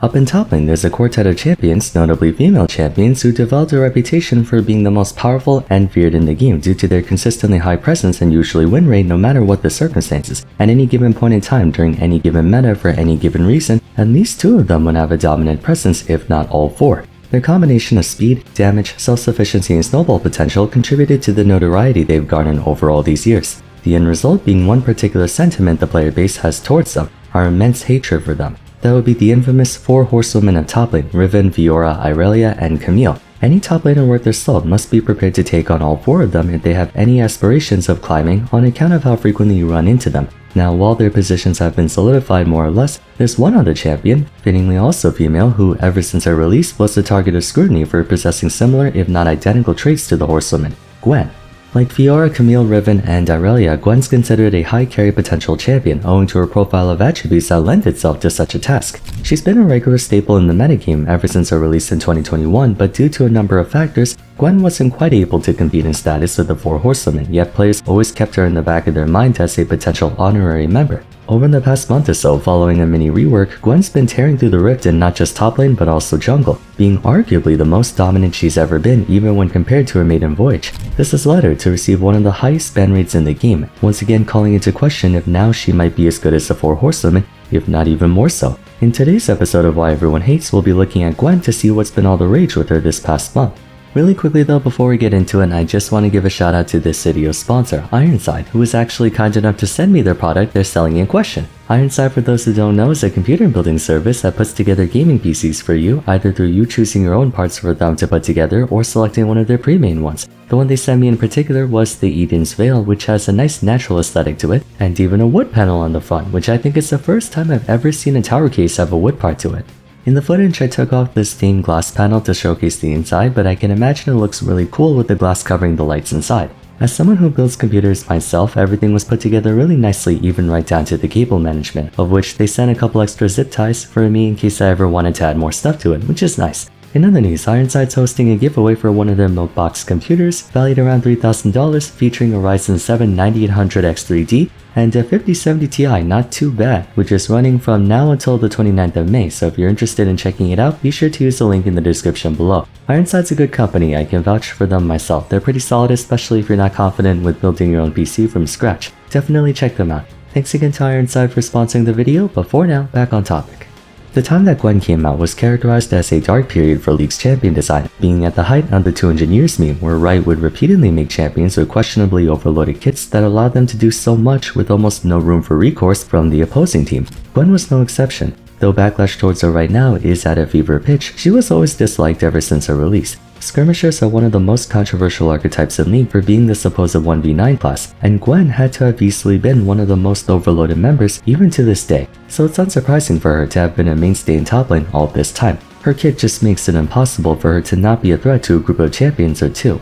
Up in top lane, there's a quartet of champions, notably female champions, who developed a reputation for being the most powerful and feared in the game due to their consistently high presence and usually win rate no matter what the circumstances. At any given point in time during any given meta for any given reason, at least two of them would have a dominant presence, if not all four. Their combination of speed, damage, self-sufficiency, and snowball potential contributed to the notoriety they've garnered over all these years. The end result being one particular sentiment the player base has towards them, our immense hatred for them. That would be the infamous four horsewomen of top lane, Riven, Fiora, Irelia, and Camille. Any top laner worth their salt must be prepared to take on all four of them if they have any aspirations of climbing on account of how frequently you run into them. Now, while their positions have been solidified more or less, there's one other champion, fittingly also female, who ever since her release was the target of scrutiny for possessing similar if not identical traits to the horsewomen, Gwen. Like Fiora, Camille, Riven, and Irelia, Gwen's considered a high carry potential champion owing to her profile of attributes that lend itself to such a task. She's been a regular staple in the metagame ever since her release in 2021, but due to a number of factors, Gwen wasn't quite able to compete in status with the four horsewomen, yet players always kept her in the back of their mind as a potential honorary member. Over the past month or so, following a mini rework, Gwen's been tearing through the rift in not just top lane but also jungle, being arguably the most dominant she's ever been even when compared to her maiden voyage. This has led her to receive one of the highest ban rates in the game, once again calling into question if now she might be as good as the four horsewomen, if not even more so. In today's episode of Why Everyone Hates, we'll be looking at Gwen to see what's been all the rage with her this past month. Really quickly though, before we get into it, I just want to give a shout out to this video's sponsor, Ironside, who was actually kind enough to send me their product they're selling in question. Ironside, for those who don't know, is a computer building service that puts together gaming PCs for you, either through you choosing your own parts for them to put together or selecting one of their pre-made ones. The one they sent me in particular was the Eden's Veil, which has a nice natural aesthetic to it, and even a wood panel on the front, which I think is the first time I've ever seen a tower case have a wood part to it. In the footage, I took off the stained glass panel to showcase the inside, but I can imagine it looks really cool with the glass covering the lights inside. As someone who builds computers myself, everything was put together really nicely, even right down to the cable management, of which they sent a couple extra zip ties for me in case I ever wanted to add more stuff to it, which is nice. In other news, Ironside's hosting a giveaway for one of their milk box computers, valued around $3,000, featuring a Ryzen 7 9800X3D and a 5070 Ti, not too bad, which is running from now until the 29th of May, so if you're interested in checking it out, be sure to use the link in the description below. Ironside's a good company, I can vouch for them myself. They're pretty solid, especially if you're not confident with building your own PC from scratch. Definitely check them out. Thanks again to Ironside for sponsoring the video, but for now, back on topic. The time that Gwen came out was characterized as a dark period for League's champion design, being at the height of the 2 engineers meme, where Riot would repeatedly make champions with questionably overloaded kits that allowed them to do so much with almost no room for recourse from the opposing team. Gwen was no exception. Though backlash towards her right now is at a fever pitch, she was always disliked ever since her release. Skirmishers are one of the most controversial archetypes in League for being the supposed 1v9 class, and Gwen had to have easily been one of the most overloaded members even to this day, so it's unsurprising for her to have been a mainstay in top lane all this time. Her kit just makes it impossible for her to not be a threat to a group of champions or two.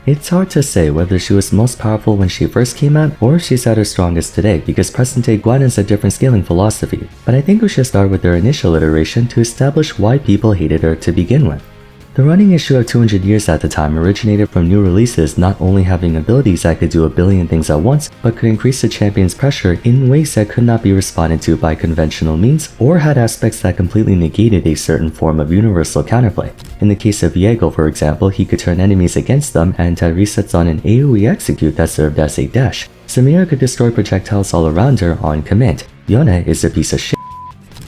It's hard to say whether she was most powerful when she first came out or if she's at her strongest today, because present day Gwen is a different scaling philosophy, but I think we should start with her initial iteration to establish why people hated her to begin with. The running issue of 2 engineers at the time originated from new releases not only having abilities that could do a billion things at once, but could increase the champion's pressure in ways that could not be responded to by conventional means, or had aspects that completely negated a certain form of universal counterplay. In the case of Viego, for example, he could turn enemies against them and had resets on an AoE execute that served as a dash. Samira could destroy projectiles all around her on command. Yone is a piece of shit.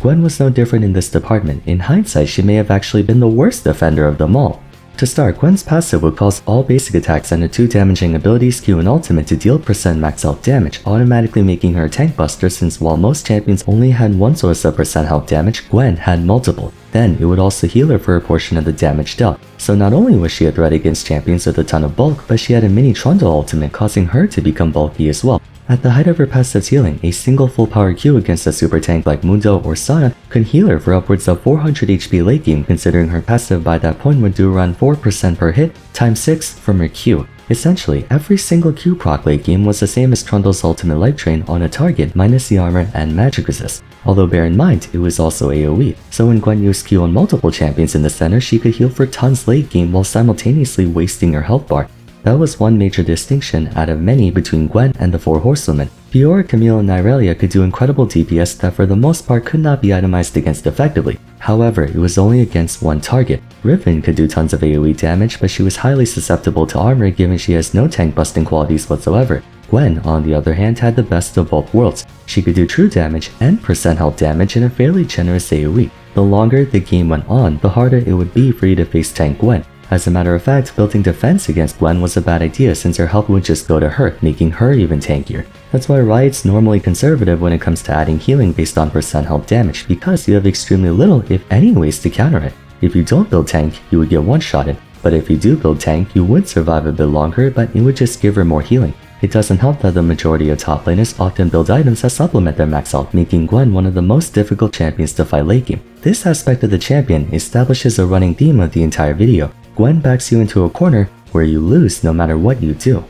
Gwen was no different in this department. In hindsight, she may have actually been the worst defender of them all. To start, Gwen's passive would cause all basic attacks and her 2 damaging abilities, Q and ultimate, to deal % max health damage, automatically making her a tank buster, since while most champions only had one source of % health damage, Gwen had multiple. Then, it would also heal her for a portion of the damage dealt. So not only was she a threat against champions with a ton of bulk, but she had a mini Trundle ultimate, causing her to become bulky as well. At the height of her passive's healing, a single full power Q against a super tank like Mundo or Sana could heal her for upwards of 400 HP late game, considering her passive by that point would do around 4% per hit, times 6 from her Q. Essentially, every single Q proc late game was the same as Trundle's ultimate life drain on a target minus the armor and magic resist. Although bear in mind, it was also AoE, so when Gwen used Q on multiple champions in the center, she could heal for tons late game while simultaneously wasting her health bar. That was one major distinction out of many between Gwen and the four horsewomen. Fiora, Camille, and Irelia could do incredible DPS that for the most part could not be itemized against effectively. However, it was only against one target. Riven could do tons of AoE damage, but she was highly susceptible to armor given she has no tank busting qualities whatsoever. Gwen, on the other hand, had the best of both worlds. She could do true damage and percent health damage in a fairly generous AoE. The longer the game went on, the harder it would be for you to face tank Gwen. As a matter of fact, building defense against Gwen was a bad idea since her health would just go to her, making her even tankier. That's why Riot's normally conservative when it comes to adding healing based on percent health damage, because you have extremely little, if any, ways to counter it. If you don't build tank, you would get one-shotted, but if you do build tank, you would survive a bit longer, but it would just give her more healing. It doesn't help that the majority of top laners often build items that supplement their max health, making Gwen one of the most difficult champions to fight late game. This aspect of the champion establishes a running theme of the entire video. Gwen backs you into a corner where you lose no matter what you do.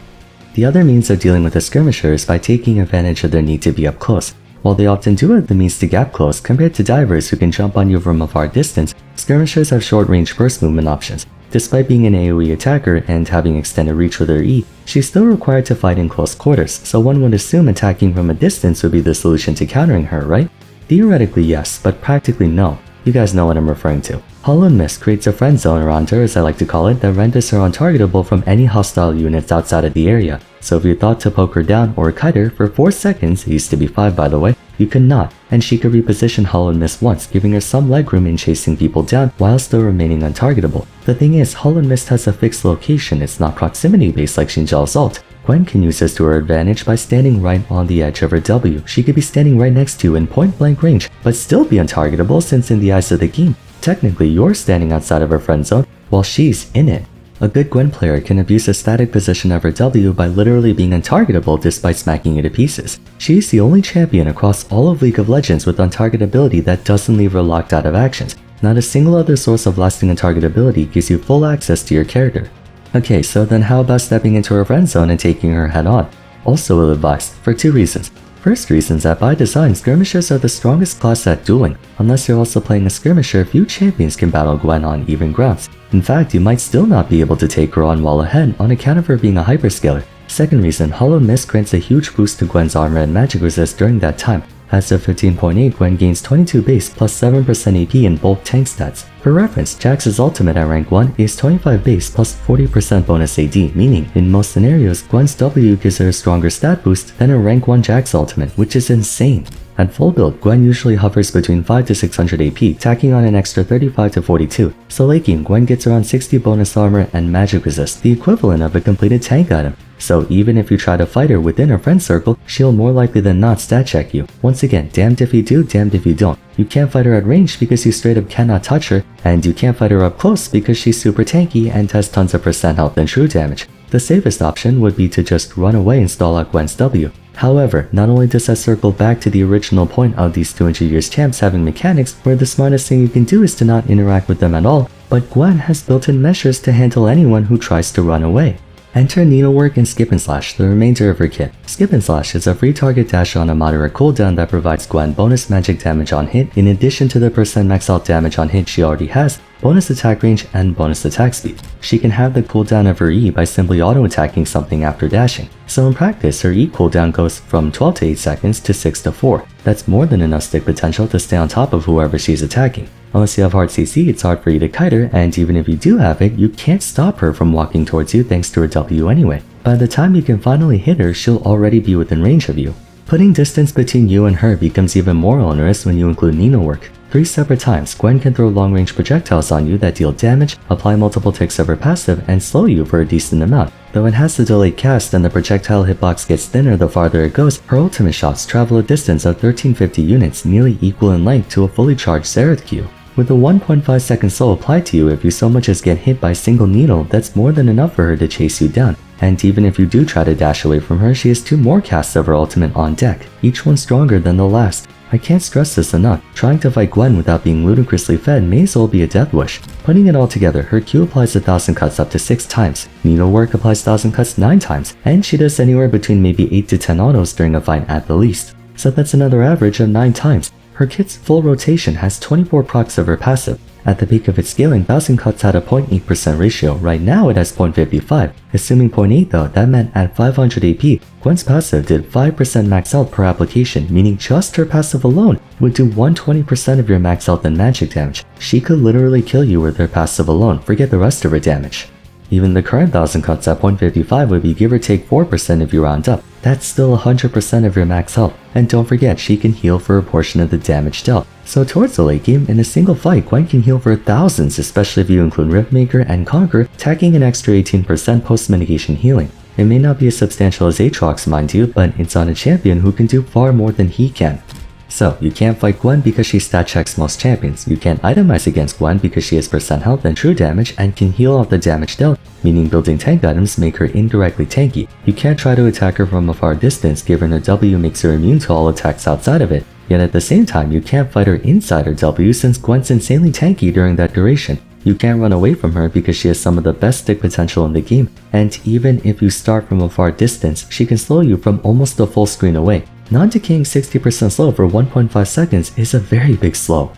The other means of dealing with a skirmisher is by taking advantage of their need to be up close. While they often do have the means to gap close compared to divers who can jump on you from a far distance, skirmishers have short-range burst movement options. Despite being an AoE attacker and having extended reach with her E, she's still required to fight in close quarters, so one would assume attacking from a distance would be the solution to countering her, right? Theoretically yes, but practically no. You guys know what I'm referring to. Hollow Mist creates a friend zone around her, as I like to call it, that renders her untargetable from any hostile units outside of the area. So if you thought to poke her down or kite her for 4 seconds, it used to be 5 by the way, you could not, and she could reposition Hollow Mist once, giving her some legroom in chasing people down while still remaining untargetable. The thing is, Hollow Mist has a fixed location, it's not proximity based like Xinjiao's ult. Gwen can use this to her advantage by standing right on the edge of her W. She could be standing right next to you in point blank range, but still be untargetable since in the eyes of the game, technically you're standing outside of her friend zone while she's in it. A good Gwen player can abuse the static position of her W by literally being untargetable despite smacking it to pieces. She's the only champion across all of League of Legends with untargetability that doesn't leave her locked out of actions. Not a single other source of lasting untargetability gives you full access to your character. Okay, so then how about stepping into her friend zone and taking her head on? Also ill-advised, for 2 reasons. First reason is that by design, skirmishers are the strongest class at dueling. Unless you're also playing a skirmisher, few champions can battle Gwen on even grounds. In fact, you might still not be able to take her on while ahead on account of her being a hyperscaler. Second reason, Hollow Mist grants a huge boost to Gwen's armor and magic resist during that time. As of 15.8, Gwen gains 22 base plus 7% AP in both tank stats. For reference, Jax's ultimate at rank 1 is 25 base plus 40% bonus AD, meaning, in most scenarios, Gwen's W gives her a stronger stat boost than her rank 1 Jax ultimate, which is insane. At full build, Gwen usually hovers between 5 to 600 AP, tacking on an extra 35 to 42, so late game, Gwen gets around 60 bonus armor and magic resist, the equivalent of a completed tank item. So even if you try to fight her within her friend circle, she'll more likely than not stat check you. Once again, damned if you do, damned if you don't. You can't fight her at range because you straight up cannot touch her, and you can't fight her up close because she's super tanky and has tons of percent health and true damage. The safest option would be to just run away and stall out Gwen's W. However, not only does that circle back to the original point of these 200 years champs having mechanics where the smartest thing you can do is to not interact with them at all, but Gwen has built-in measures to handle anyone who tries to run away. Enter Needlework and Skip and Slash, the remainder of her kit. Skip and Slash is a free target dash on a moderate cooldown that provides Gwen bonus magic damage on hit in addition to the percent max out damage on hit she already has, bonus attack range, and bonus attack speed. She can have the cooldown of her E by simply auto-attacking something after dashing. So in practice, her E cooldown goes from 12 to 8 seconds to 6 to 4. That's more than enough stick potential to stay on top of whoever she's attacking. Unless you have hard CC, it's hard for you to kite her, and even if you do have it, you can't stop her from walking towards you thanks to her W anyway. By the time you can finally hit her, she'll already be within range of you. Putting distance between you and her becomes even more onerous when you include Needlework. 3 separate times, Gwen can throw long-range projectiles on you that deal damage, apply multiple ticks of her passive, and slow you for a decent amount. Though it has the delayed cast and the projectile hitbox gets thinner the farther it goes, her ultimate shots travel a distance of 1350 units, nearly equal in length to a fully charged Xerath Q. With a 1.5 second slow applied to you if you so much as get hit by a single needle, that's more than enough for her to chase you down. And even if you do try to dash away from her, she has 2 more casts of her ultimate on deck, each one stronger than the last. I can't stress this enough, trying to fight Gwen without being ludicrously fed may as well be a death wish. Putting it all together, her Q applies 1000 cuts up to 6 times, Needlework applies 1000 cuts 9 times, and she does anywhere between maybe 8 to 10 autos during a fight at the least. So that's another average of 9 times. Her kit's full rotation has 24 procs of her passive, At the peak of its scaling, 1000 cuts had a 0.8% ratio. Right now it has 0.55. Assuming 0.8 though, that meant at 500 AP, Gwen's passive did 5% max health per application, meaning just her passive alone would do 120% of your max health and magic damage. She could literally kill you with her passive alone, forget the rest of her damage. Even the current 1000 cuts at 0.55 would be give or take 4% if you round up. That's still 100% of your max health, and don't forget she can heal for a portion of the damage dealt. So towards the late game, in a single fight, Gwen can heal for thousands, especially if you include Riftmaker and Conquer, tacking an extra 18% post-mitigation healing. It may not be as substantial as Aatrox, mind you, but it's on a champion who can do far more than he can. So, you can't fight Gwen because she stat checks most champions. You can't itemize against Gwen because she has percent health and true damage and can heal off the damage dealt, meaning building tank items make her indirectly tanky. You can't try to attack her from a far distance given her W makes her immune to all attacks outside of it. Yet at the same time, you can't fight her inside her W since Gwen's insanely tanky during that duration. You can't run away from her because she has some of the best stick potential in the game, and even if you start from a far distance, she can slow you from almost a full screen away. Non-decaying 60% slow for 1.5 seconds is a very big slow.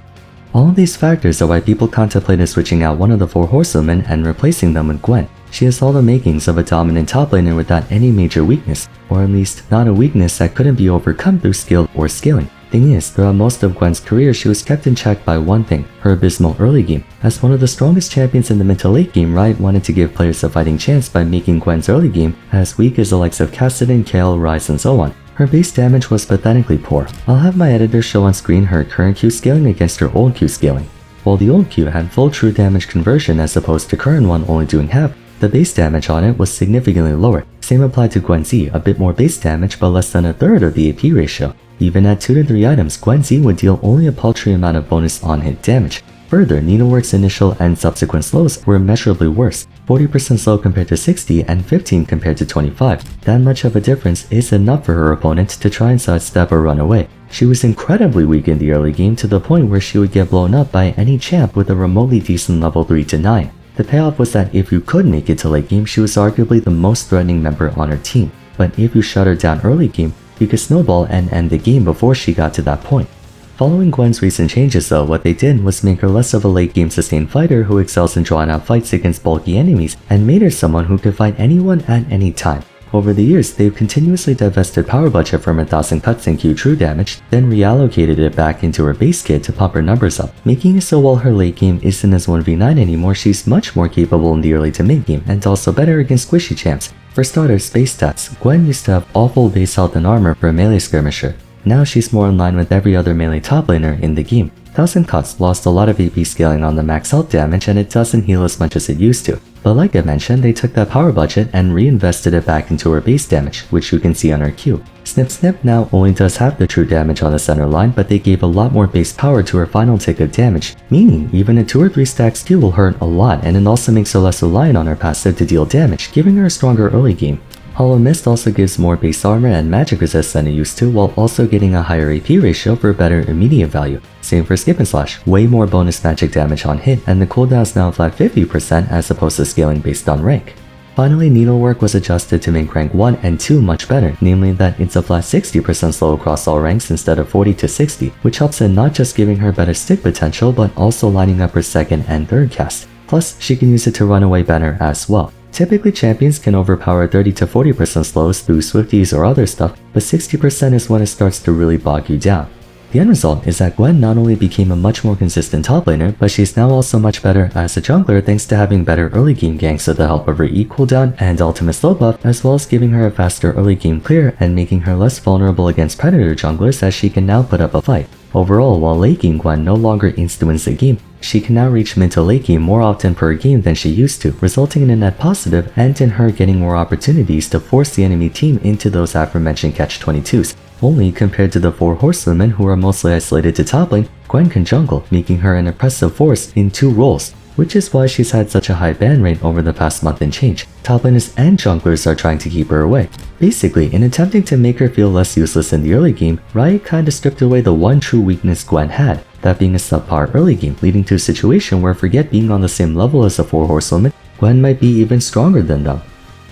All of these factors are why people contemplated switching out one of the 4 horsewomen and replacing them with Gwen. She has all the makings of a dominant top laner without any major weakness, or at least not a weakness that couldn't be overcome through skill or scaling. Thing is, throughout most of Gwen's career, she was kept in check by one thing, her abysmal early game. As one of the strongest champions in the mid to late game, Riot wanted to give players a fighting chance by making Gwen's early game as weak as the likes of Kassadin, Kayle, Ryze, and so on. Her base damage was pathetically poor. I'll have my editor show on screen her current Q scaling against her old Q scaling. While the old Q had full true damage conversion as opposed to current one only doing half, the base damage on it was significantly lower. Same applied to Gwen Z, a bit more base damage but less than a third of the AP ratio. Even at 2 to 3 items, Gwen Z would deal only a paltry amount of bonus on-hit damage. Further, Needlework's initial and subsequent slows were immeasurably worse, 40% slow compared to 60 and 15 compared to 25. That much of a difference is enough for her opponent to try and sidestep or run away. She was incredibly weak in the early game to the point where she would get blown up by any champ with a remotely decent level 3 to 9. The payoff was that if you could make it to late game, she was arguably the most threatening member on her team. But if you shut her down early game, you could snowball and end the game before she got to that point. Following Gwen's recent changes though, what they did was make her less of a late game sustained fighter who excels in drawing out fights against bulky enemies and made her someone who could fight anyone at any time. Over the years, they've continuously divested power budget from her 1000 cuts and Q true damage, then reallocated it back into her base kit to pump her numbers up, making it so while her late game isn't as 1v9 anymore, she's much more capable in the early to mid game and also better against squishy champs. For starters, base stats, Gwen used to have awful base health and armor for a melee skirmisher. Now she's more in line with every other melee top laner in the game. 1000 cuts lost a lot of AP scaling on the max health damage and it doesn't heal as much as it used to. But like I mentioned, they took that power budget and reinvested it back into her base damage, which you can see on her Q. Snip Snip now only does half the true damage on the center line, but they gave a lot more base power to her final tick of damage, meaning even a 2 or 3 stacks Q will hurt a lot, and it also makes her less reliant on her passive to deal damage, giving her a stronger early game. Hollow Mist also gives more base armor and magic resist than it used to, while also getting a higher AP ratio for better immediate value. Same for Skip and Slash, way more bonus magic damage on hit, and the cooldown is now flat 50% as opposed to scaling based on rank. Finally, Needlework was adjusted to make rank 1 and 2 much better, namely that it's a flat 60% slow across all ranks instead of 40 to 60, which helps in not just giving her better stick potential but also lining up her second and third cast. Plus, she can use it to run away better as well. Typically, champions can overpower 30 to 40% slows through Swifties or other stuff, but 60% is when it starts to really bog you down. The end result is that Gwen not only became a much more consistent top laner, but she's now also much better as a jungler thanks to having better early game ganks with the help of her E cooldown and ultimate slow buff, as well as giving her a faster early game clear and making her less vulnerable against predator junglers as she can now put up a fight. Overall, while late game Gwen no longer insta-wins the game, she can now reach mid to late game more often per game than she used to, resulting in a net positive and in her getting more opportunities to force the enemy team into those aforementioned catch-22s. Only compared to the 4 horsewomen who are mostly isolated to top lane, Gwen can jungle, making her an impressive force in 2 roles, which is why she's had such a high ban rate over the past month and change. Top laners and junglers are trying to keep her away. Basically, in attempting to make her feel less useless in the early game, Riot kinda stripped away the one true weakness Gwen had, that being a subpar early game, leading to a situation where forget being on the same level as the 4 horsewomen, Gwen might be even stronger than them.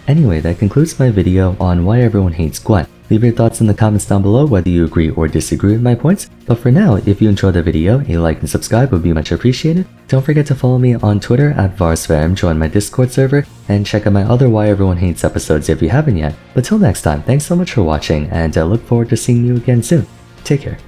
Anyway, that concludes my video on why everyone hates Gwen. Leave your thoughts in the comments down below whether you agree or disagree with my points. But for now, if you enjoyed the video, a like and subscribe would be much appreciated. Don't forget to follow me on Twitter at VarsFam, join my Discord server, and check out my other Why Everyone Hates episodes if you haven't yet. But till next time, thanks so much for watching, and I look forward to seeing you again soon. Take care.